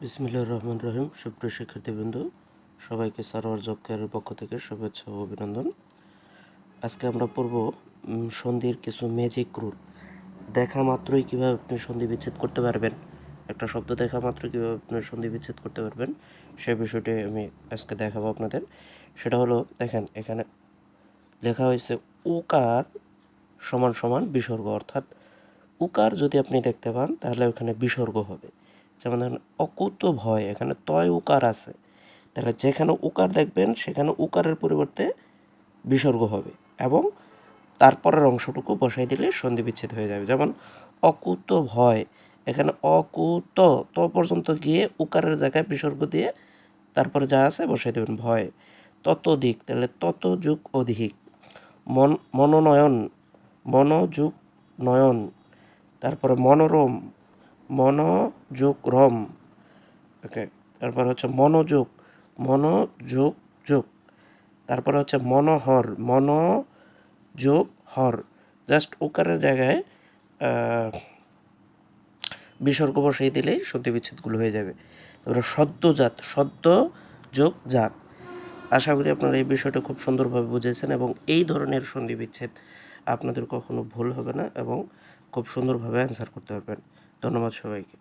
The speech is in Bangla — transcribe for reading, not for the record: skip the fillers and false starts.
বিসমিল্লাহির রহমানির রহিম। সুপ্রিয় শিক্ষার্থীবৃন্দ, সবাইকে সারোয়ার জব কেয়ারের পক্ষ থেকে শুভেচ্ছা ও অভিনন্দন। আজকে আমরা পড়ব সন্ধির কিছু ম্যাজিক রুল। দেখা মাত্রই কীভাবে আপনি সন্ধি বিচ্ছেদ করতে পারবেন, একটা শব্দ দেখা মাত্র কীভাবে আপনি সন্ধি বিচ্ছেদ করতে পারবেন, সেই বিষয়টি আমি আজকে দেখাবো আপনাদের। সেটা হলো, দেখেন এখানে লেখা হয়েছে উকার সমান সমান বিসর্গ, অর্থাৎ উকার যদি আপনি দেখতে পান তাহলে ওখানে বিসর্গ হবে। যেমন ধরেন অকুত ভয়, এখানে তয় উকার আছে, তাহলে যেখানে উকার দেখবেন সেখানে উকারের পরিবর্তে বিসর্গ হবে এবং তারপরের অংশটুকু বসাই দিলে সন্ধি বিচ্ছেদ হয়ে যাবে। যেমন অকুত ভয়, এখানে অকুত ত পর্যন্ত গিয়ে উকারের জায়গায় বিসর্গ দিয়ে তারপরে যা আছে বসাই দেবেন ভয়। ততোধিক, তাহলে তত যুগ অধিক। মনোনয়ন, মনোযোগ নয়ন। তারপরে মনোরম, মনোযোগ রম। ওকে, তারপর হচ্ছে মনোযোগ, মনোযোগ যোগ। তারপরে হচ্ছে মনোহর, মনোযোগ হর। জাস্ট উকারের জায়গায় বিসর্গ বসিয়ে দিলেই সন্ধি বিচ্ছেদগুলো হয়ে যাবে। তারপরে সদ্যজাত, সদ্য যোগ জাত। আশা করি আপনারা এই বিষয়টা খুব সুন্দরভাবে বুঝেছেন এবং এই ধরনের সন্ধি বিচ্ছেদ আপনাদের কখনো ভুল হবে না এবং খুব সুন্দরভাবে অ্যান্সার করতে পারবেন। ধন্যবাদ সবাইকে।